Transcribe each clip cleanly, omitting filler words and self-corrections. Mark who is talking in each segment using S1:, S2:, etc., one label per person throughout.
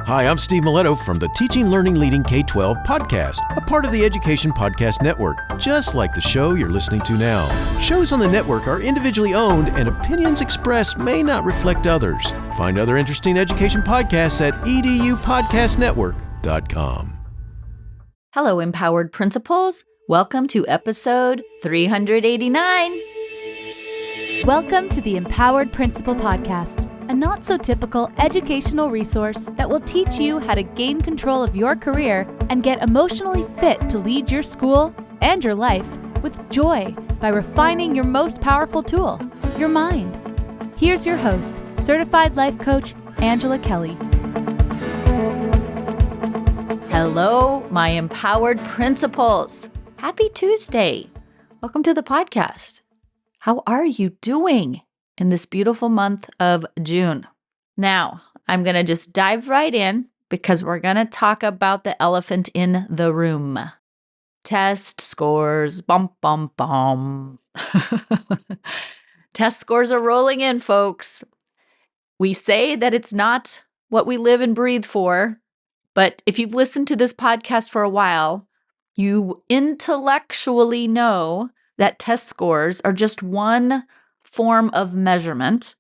S1: Hi, I'm Steve Miletto from the Teaching, Learning, Leading K-12 podcast, a part of the Education Podcast Network, just like the show you're listening to now. Shows on the network are individually owned and opinions expressed may not reflect others. Find other interesting education podcasts at edupodcastnetwork.com.
S2: Hello, Empowered Principals. Welcome to episode 389.
S3: Welcome to the Empowered Principal Podcast, a not-so-typical educational resource that will teach you how to gain control of your career and get emotionally fit to lead your school and your life with joy by refining your most powerful tool, your mind. Here's your host, Certified Life Coach, Angela Kelly.
S2: Hello, my Empowered Principals. Happy Tuesday. Welcome to the podcast. How are you doing in this beautiful month of June? Now, I'm going to just dive right in because we're going to talk about the elephant in the room. Test scores, bum, bum, bum. Test scores are rolling in, folks. We say that it's not what we live and breathe for, but if you've listened to this podcast for a while, you intellectually know that test scores are just one form of measurement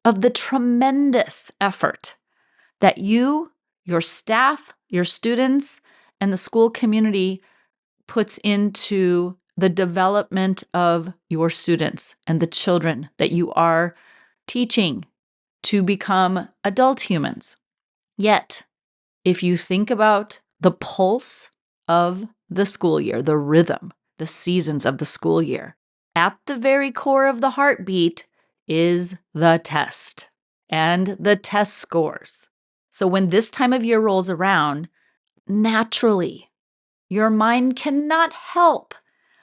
S2: of the tremendous effort that you, your staff, your students, and the school community puts into the development of your students and the children that you are teaching to become adult humans. Yet, if you think about the pulse of the school year, the rhythm, the seasons of the school year, at the very core of the heartbeat is the test and the test scores. So when this time of year rolls around, naturally, your mind cannot help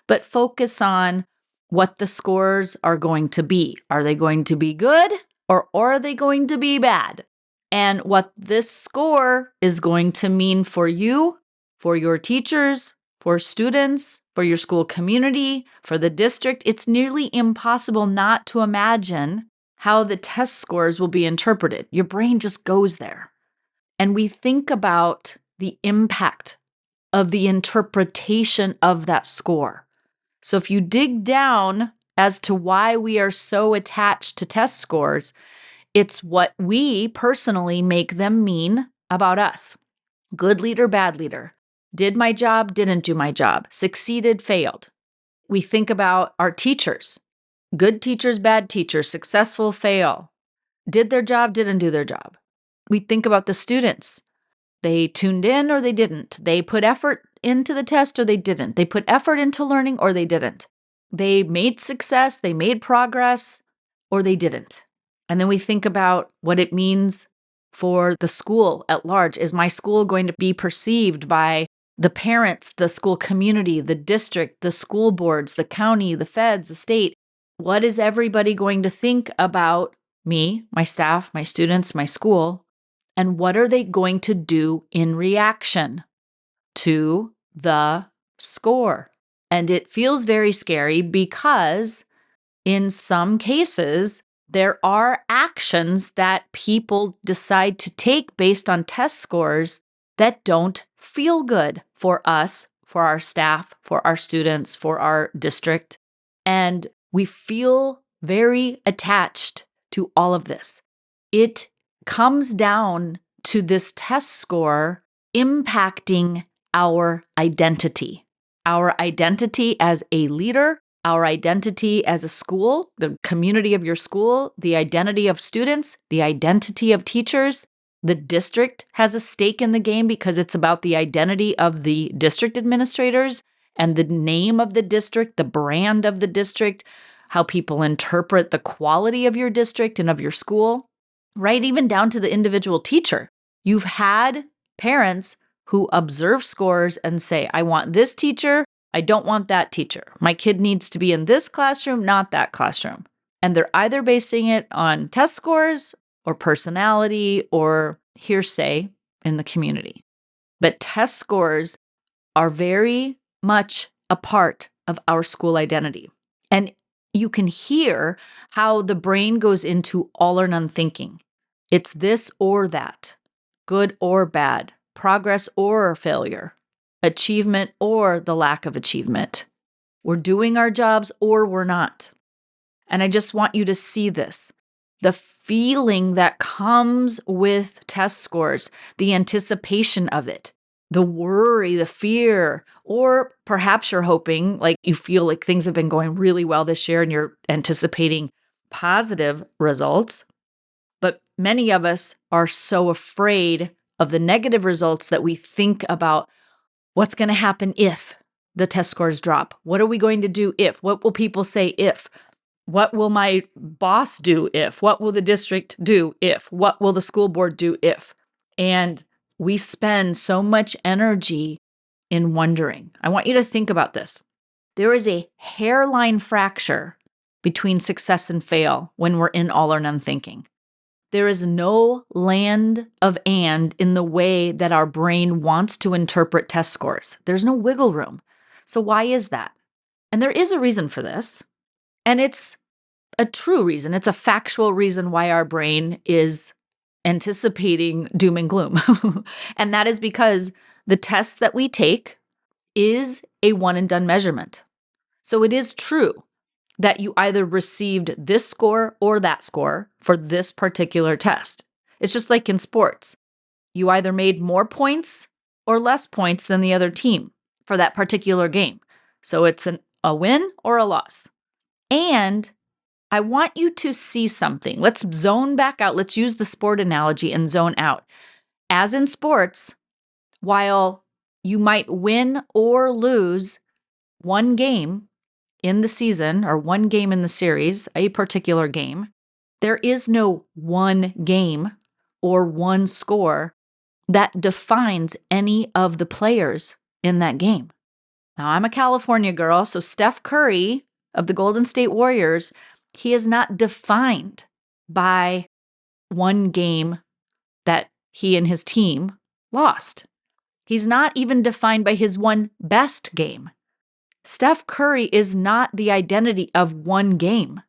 S2: but focus on what the scores are going to be. Are they going to be good or are they going to be bad? And what this score is going to mean for you, for your teachers, for students, for your school community, for the district. It's nearly impossible not to imagine how the test scores will be interpreted. Your brain just goes there. And we think about the impact of the interpretation of that score. So if you dig down as to why we are so attached to test scores, it's what we personally make them mean about us. Good leader, bad leader. Did my job, didn't do my job. Succeeded, failed. We think about our teachers. Good teachers, bad teachers. Successful, fail. Did their job, didn't do their job. We think about the students. They tuned in or they didn't. They put effort into the test or they didn't. They put effort into learning or they didn't. They made success, they made progress, or they didn't. And then we think about what it means for the school at large. Is my school going to be perceived by the parents, the school community, the district, the school boards, the county, the feds, the state? What is everybody going to think about me, my staff, my students, my school? And what are they going to do in reaction to the score? And it feels very scary because in some cases, there are actions that people decide to take based on test scores that don't feel good for us, for our staff, for our students, for our district. And we feel very attached to all of this. It comes down to this test score impacting our identity as a leader, our identity as a school, the community of your school, the identity of students, the identity of teachers. The district has a stake in the game because it's about the identity of the district administrators and the name of the district, the brand of the district, how people interpret the quality of your district and of your school, right? Even down to the individual teacher. You've had parents who observe scores and say, I want this teacher, I don't want that teacher. My kid needs to be in this classroom, not that classroom. And they're either basing it on test scores or personality or hearsay in the community. But test scores are very much a part of our school identity. And you can hear how the brain goes into all or none thinking. It's this or that. good or bad, progress or failure, achievement or the lack of achievement. We're doing our jobs or we're not. And I just want you to see this. The feeling that comes with test scores, the anticipation of it, the worry, the fear, or perhaps you're hoping, like you feel like things have been going really well this year and you're anticipating positive results. But many of us are so afraid of the negative results that we think about what's going to happen if the test scores drop. What are we going to do if? What will people say if? What will my boss do if? What will the district do if? What will the school board do if? And we spend so much energy in wondering. I want you to think about this. There is a hairline fracture between success and fail when we're in all or none thinking. There is no land of and in the way that our brain wants to interpret test scores. There's no wiggle room. So why is that? And there is a reason for this. And it's a true reason. It's a factual reason why our brain is anticipating doom and gloom. And that is because the test that we take is a one and done measurement. So it is true that you either received this score or that score for this particular test. It's just like in sports. You either made more points or less points than the other team for that particular game. So it's a win or a loss. And I want you to see something. Let's zone back out. Let's use the sport analogy and zone out. As in sports, while you might win or lose one game in the season or one game in the series, a particular game, there is no one game or one score that defines any of the players in that game. Now, I'm a California girl, so Steph Curry of the Golden State Warriors, he is not defined by one game that he and his team lost. He's not even defined by his one best game. Steph Curry is not the identity of one game,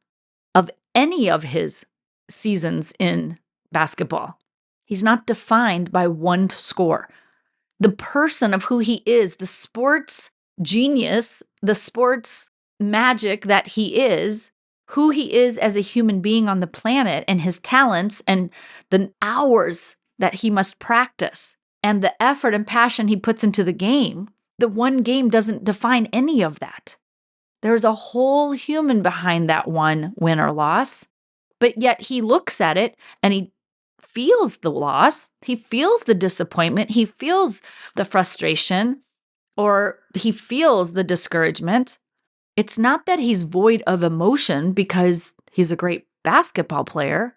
S2: of any of his seasons in basketball. He's not defined by one score. The person of who he is, the sports genius, the sports magic that he is, who he is as a human being on the planet, and his talents and the hours that he must practice and the effort and passion he puts into the game, the one game doesn't define any of that. There's a whole human behind that one win or loss, but yet he looks at it and he feels the loss, he feels the disappointment, he feels the frustration, or he feels the discouragement. It's not that he's void of emotion because he's a great basketball player,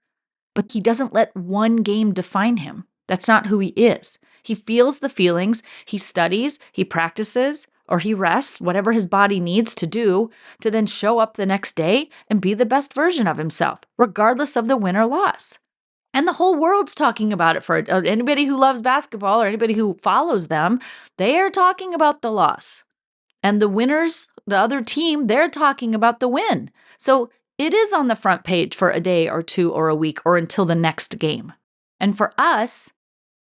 S2: but he doesn't let one game define him. That's not who he is. He feels the feelings, he studies, he practices, or he rests, whatever his body needs to do, to then show up the next day and be the best version of himself, regardless of the win or loss. And the whole world's talking about it. For anybody who loves basketball or anybody who follows them, they are talking about the loss. And the winners, the other team, they're talking about the win. So it is on the front page for a day or two or a week or until the next game. And for us,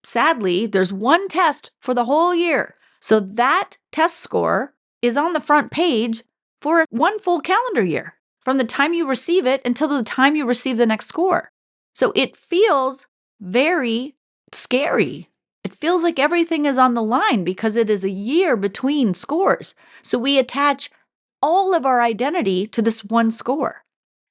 S2: sadly, there's one test for the whole year. So that test score is on the front page for one full calendar year, from the time you receive it until the time you receive the next score. So it feels very scary. It feels like everything is on the line because it is a year between scores. So we attach all of our identity to this one score.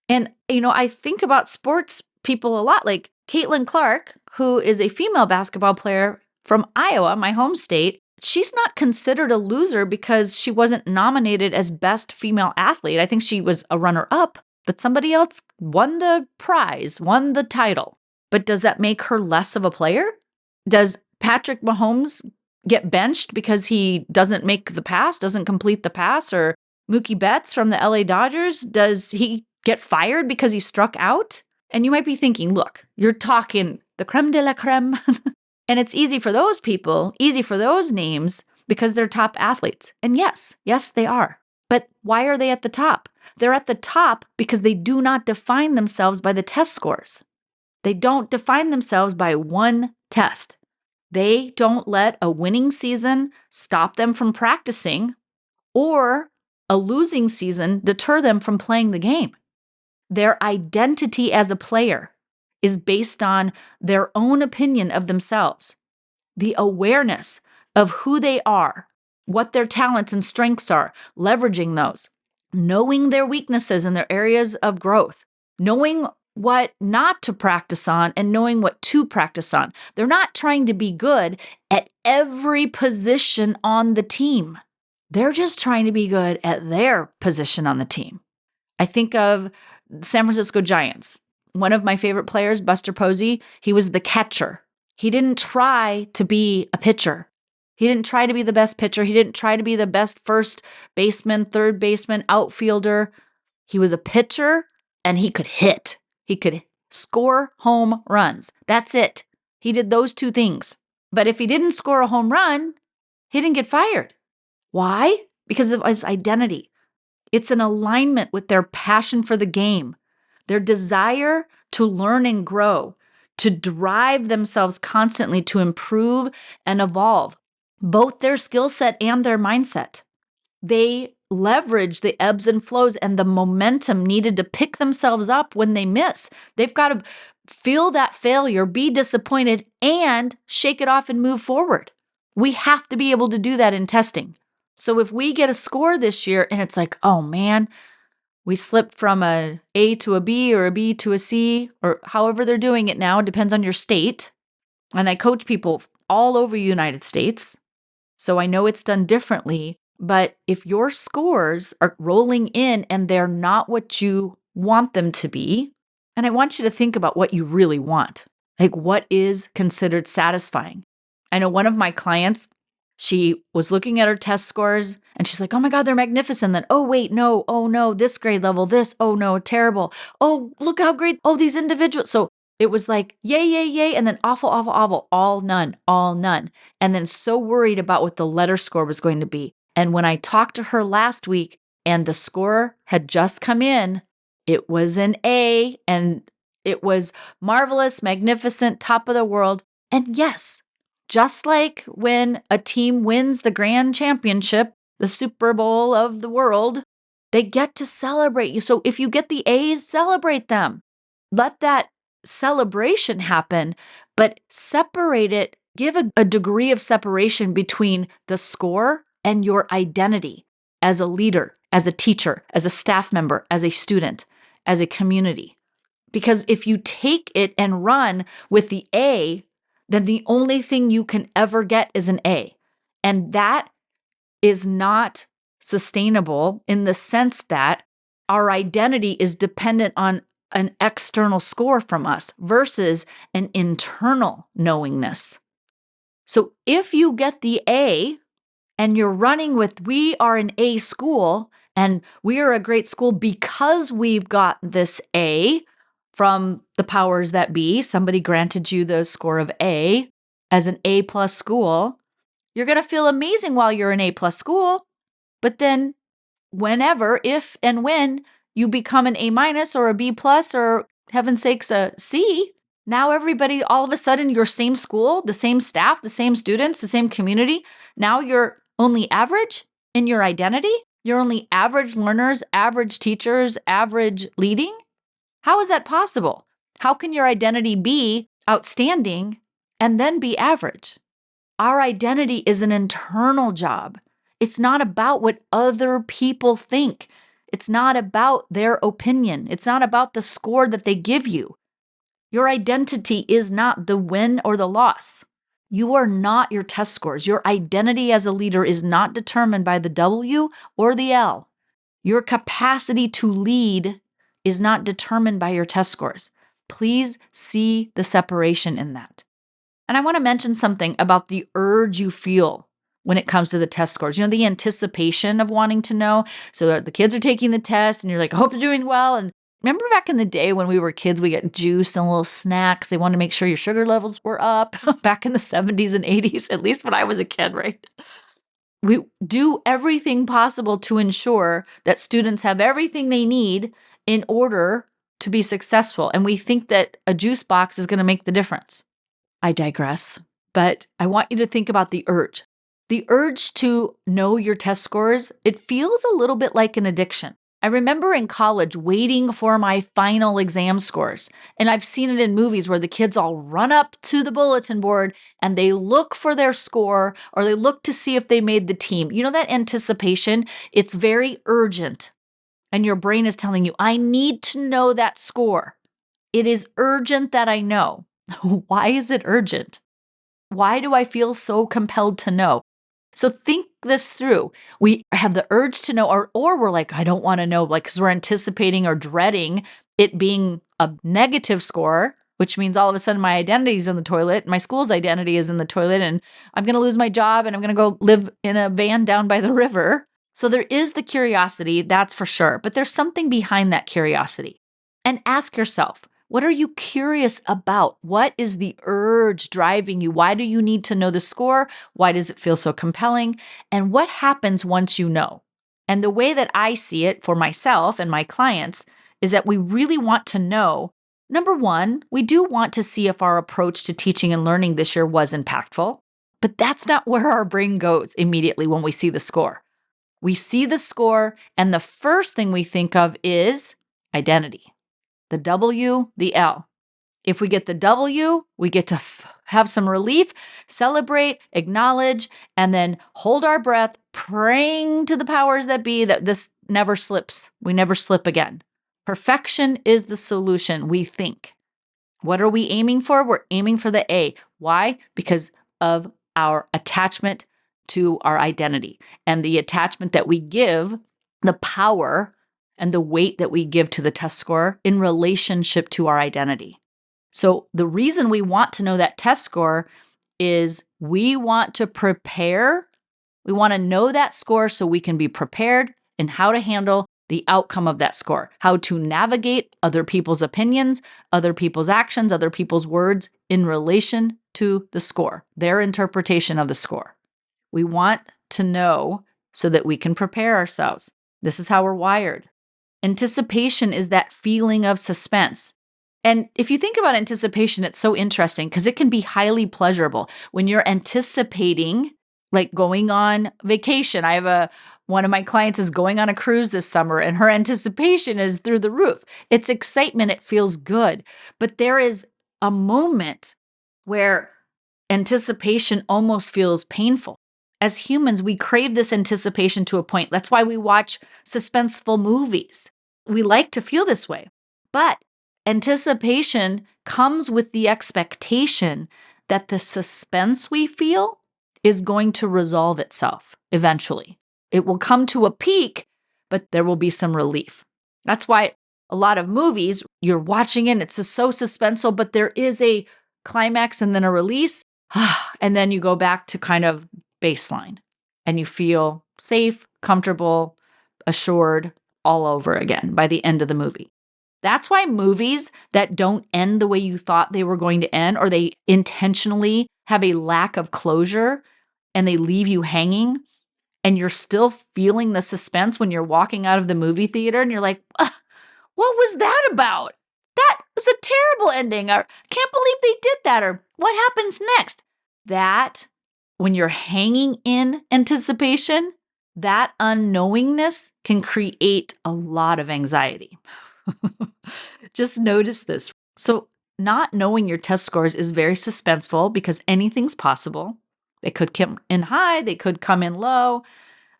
S2: And, I think about sports people a lot, like Caitlin Clark, who is a female basketball player from Iowa, my home state. She's not considered a loser because she wasn't nominated as best female athlete. I think she was a runner-up, but somebody else won the prize, won the title. But does that make her less of a player? Does Patrick Mahomes get benched because he doesn't make the pass, doesn't complete the pass? Or Mookie Betts from the LA Dodgers, does he get fired because he struck out? And you might be thinking, look, you're talking the creme de la creme. And it's easy for those people, easy for those names, because they're top athletes. And yes, they are. But why are they at the top? They're at the top because they do not define themselves by the test scores. They don't define themselves by one test. They don't let a winning season stop them from practicing or a losing season deter them from playing the game. Their identity as a player is based on their own opinion of themselves, the awareness of who they are, what their talents and strengths are, leveraging those, knowing their weaknesses and their areas of growth, knowing what not to practice on and knowing what to practice on. They're not trying to be good at every position on the team. They're just trying to be good at their position on the team. I think of San Francisco Giants. One of my favorite players, Buster Posey, he was the catcher. He didn't try to be a pitcher. He didn't try to be the best pitcher. He didn't try to be the best first baseman, third baseman, outfielder. He was a pitcher and he could hit. He could score home runs. That's it. He did those two things. But if he didn't score a home run, he didn't get fired. Why? Because of his identity. It's an alignment with their passion for the game, their desire to learn and grow, to drive themselves constantly to improve and evolve, both their skill set and their mindset. They leverage the ebbs and flows and the momentum needed to pick themselves up when they miss. They've got to feel that failure, be disappointed, and shake it off and move forward. We have to be able to do that in testing. So if we get a score this year and it's like, oh man, we slipped from a A to a B or a B to a C, or however they're doing it now, it depends on your state. And I coach people all over the United States, so I know it's done differently. But if your scores are rolling in and they're not what you want them to be, and I want you to think about what you really want, like what is considered satisfying. I know one of my clients, she was looking at her test scores and she's like, oh my God, they're magnificent. Then, oh wait, no, oh no, this grade level, this, oh no, terrible. Oh, look how great. Oh, these individuals. So it was like, yay, yay, yay. And then awful, awful, awful, all none. And then so worried about what the letter score was going to be. And when I talked to her last week and the score had just come in, it was an A and it was marvelous, magnificent, top of the world. And yes, just like when a team wins the grand championship, the Super Bowl of the world, they get to celebrate you. So if you get the A's, celebrate them. Let that celebration happen, but separate it. Give a degree of separation between the score and your identity as a leader, as a teacher, as a staff member, as a student, as a community. Because if you take it and run with the A, then the only thing you can ever get is an A. And that is not sustainable in the sense that our identity is dependent on an external score from us versus an internal knowingness. So if you get the A and you're running with, we are an A school and we are a great school because we've got this A, from the powers that be, somebody granted you the score of A as an A+ school, you're going to feel amazing while you're an A+ school. But then whenever, if and when you become an A- or a B+, or heaven's sakes, a C, now everybody, all of a sudden, your same school, the same staff, the same students, the same community, now you're only average in your identity. You're only average learners, average teachers, average leading. How is that possible? How can your identity be outstanding and then be average? Our identity is an internal job. It's not about what other people think. It's not about their opinion. It's not about the score that they give you. Your identity is not the win or the loss. You are not your test scores. Your identity as a leader is not determined by the W or the L. Your capacity to lead is not determined by your test scores. Please see the separation in that. And I want to mention something about the urge you feel when it comes to the test scores. You know, the anticipation of wanting to know. So the kids are taking the test and you're like, I hope they're doing well. And remember back in the day when we were kids, we got juice and little snacks. They wanted to make sure your sugar levels were up back in the 70s and 80s, at least when I was a kid, right? We do everything possible to ensure that students have everything they need in order to be successful. And we think that a juice box is going to make the difference. I digress. but I want you to think about the urge. The urge to know your test scores, it feels a little bit like an addiction. I remember in college waiting for my final exam scores. And I've seen it in movies where the kids all run up to the bulletin board and they look for their score or they look to see if they made the team. You know, that anticipation, it's very urgent. And your brain is telling you, I need to know that score. It is urgent that I know. Why is it urgent? Why do I feel so compelled to know? So think this through. We have the urge to know, or we're like, I don't want to know, like, because we're anticipating or dreading it being a negative score, which means all of a sudden my identity is in the toilet, my school's identity is in the toilet, and I'm going to lose my job and I'm going to go live in a van down by the river. So there is the curiosity, that's for sure, but there's something behind that curiosity. And ask yourself, what are you curious about? What is the urge driving you? Why do you need to know the score? Why does it feel so compelling? And what happens once you know? And the way that I see it for myself and my clients is that we really want to know. Number one, we do want to see if our approach to teaching and learning this year was impactful, but that's not where our brain goes immediately when we see the score. We see the score, and the first thing we think of is identity. The W, the L. If we get the W, we get to have some relief, celebrate, acknowledge, and then hold our breath, praying to the powers that be that this never slips. We never slip again. Perfection is the solution, we think. What are we aiming for? We're aiming for the A. Why? Because of our attachment to our identity and the attachment that we give, the power and the weight that we give to the test score in relationship to our identity. So the reason we want to know that test score is we want to prepare. We want to know that score so we can be prepared in how to handle the outcome of that score, how to navigate other people's opinions, other people's actions, other people's words in relation to the score, their interpretation of the score. We want to know so that we can prepare ourselves. This is how we're wired. Anticipation is that feeling of suspense. And if you think about anticipation, it's so interesting because it can be highly pleasurable when you're anticipating, like going on vacation. I have one of my clients is going on a cruise this summer and her anticipation is through the roof. It's excitement. It feels good. But there is a moment where anticipation almost feels painful. As humans, we crave this anticipation to a point. That's why we watch suspenseful movies. We like to feel this way. But anticipation comes with the expectation that the suspense we feel is going to resolve itself eventually. It will come to a peak, but there will be some relief. That's why a lot of movies, you're watching it, it's so suspenseful, but there is a climax and then a release, and then you go back to kind of baseline and you feel safe, comfortable, assured all over again by the end of the movie. That's why movies that don't end the way you thought they were going to end, or they intentionally have a lack of closure and they leave you hanging and you're still feeling the suspense when you're walking out of the movie theater and you're like, what was that about? That was a terrible ending. Or can't believe they did that. Or what happens next? That, when you're hanging in anticipation, that unknowingness can create a lot of anxiety. Just notice this. So not knowing your test scores is very suspenseful because anything's possible. They could come in high, they could come in low,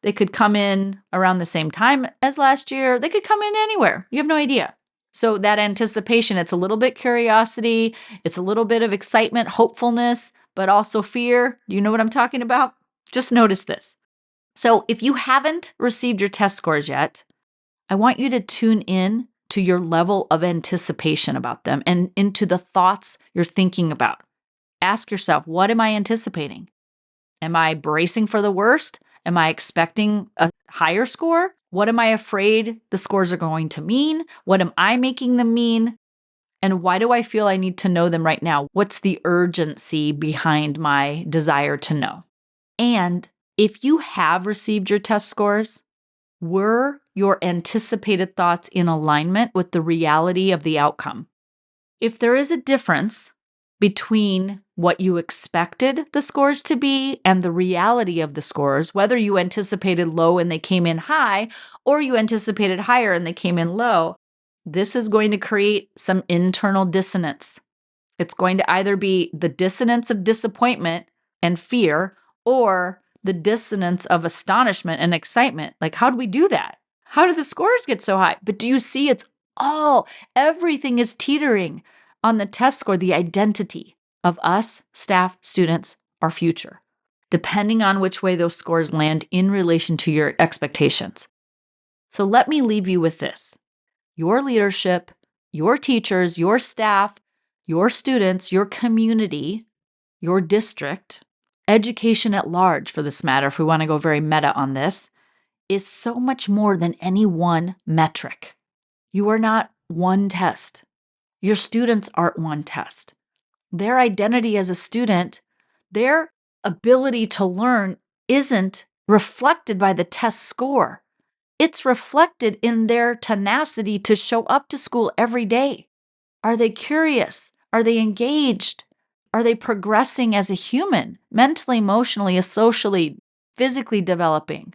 S2: they could come in around the same time as last year, they could come in anywhere. You have no idea. So that anticipation, it's a little bit curiosity, it's a little bit of excitement, hopefulness, but also fear. Do you know what I'm talking about? Just notice this. So if you haven't received your test scores yet, I want you to tune in to your level of anticipation about them and into the thoughts you're thinking about. Ask yourself, what am I anticipating? Am I bracing for the worst? Am I expecting a higher score? What am I afraid the scores are going to mean? What am I making them mean? And why do I feel I need to know them right now? What's the urgency behind my desire to know? And if you have received your test scores, were your anticipated thoughts in alignment with the reality of the outcome? If there is a difference between what you expected the scores to be and the reality of the scores, whether you anticipated low and they came in high, or you anticipated higher and they came in low, this is going to create some internal dissonance. It's going to either be the dissonance of disappointment and fear, or the dissonance of astonishment and excitement. Like, how do we do that? How do the scores get so high? But do you see everything is teetering on the test score, the identity of us, staff, students, our future, depending on which way those scores land in relation to your expectations. So let me leave you with this. Your leadership, your teachers, your staff, your students, your community, your district, education at large for this matter, if we want to go very meta on this, is so much more than any one metric. You are not one test. Your students aren't one test. Their identity as a student, their ability to learn isn't reflected by the test score. It's reflected in their tenacity to show up to school every day. Are they curious? Are they engaged? Are they progressing as a human, mentally, emotionally, socially, physically developing?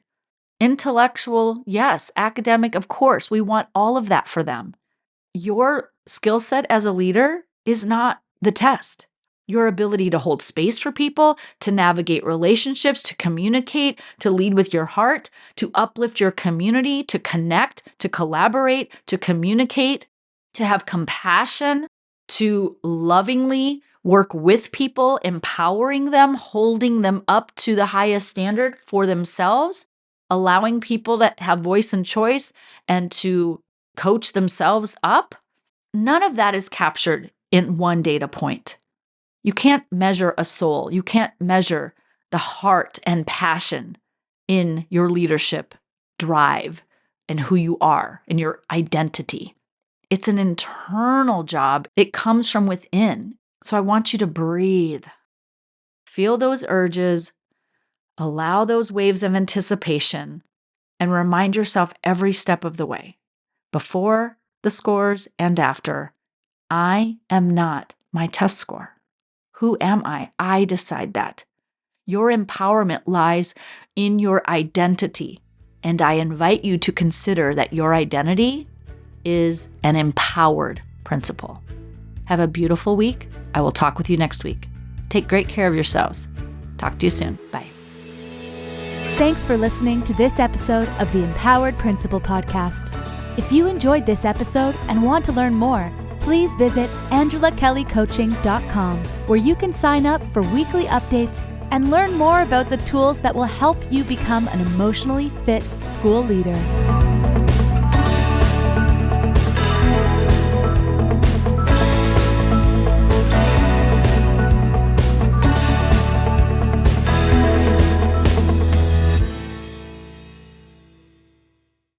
S2: Intellectual, yes. Academic, of course. We want all of that for them. Your skill set as a leader is not the test. Your ability to hold space for people, to navigate relationships, to communicate, to lead with your heart, to uplift your community, to connect, to collaborate, to communicate, to have compassion, to lovingly work with people, empowering them, holding them up to the highest standard for themselves, allowing people to have voice and choice and to coach themselves up. None of that is captured in one data point. You can't measure a soul. You can't measure the heart and passion in your leadership drive and who you are and your identity. It's an internal job. It comes from within. So I want you to breathe. Feel those urges, allow those waves of anticipation, and remind yourself every step of the way, before the scores and after, I am not my test score. Who am I? I decide that. Your empowerment lies in your identity, and I invite you to consider that your identity is an empowered principle. Have a beautiful week. I will talk with you next week. Take great care of yourselves. Talk to you soon. Bye.
S3: Thanks for listening to this episode of the Empowered Principal Podcast. If you enjoyed this episode and want to learn more, please visit angelakellycoaching.com, where you can sign up for weekly updates and learn more about the tools that will help you become an emotionally fit school leader.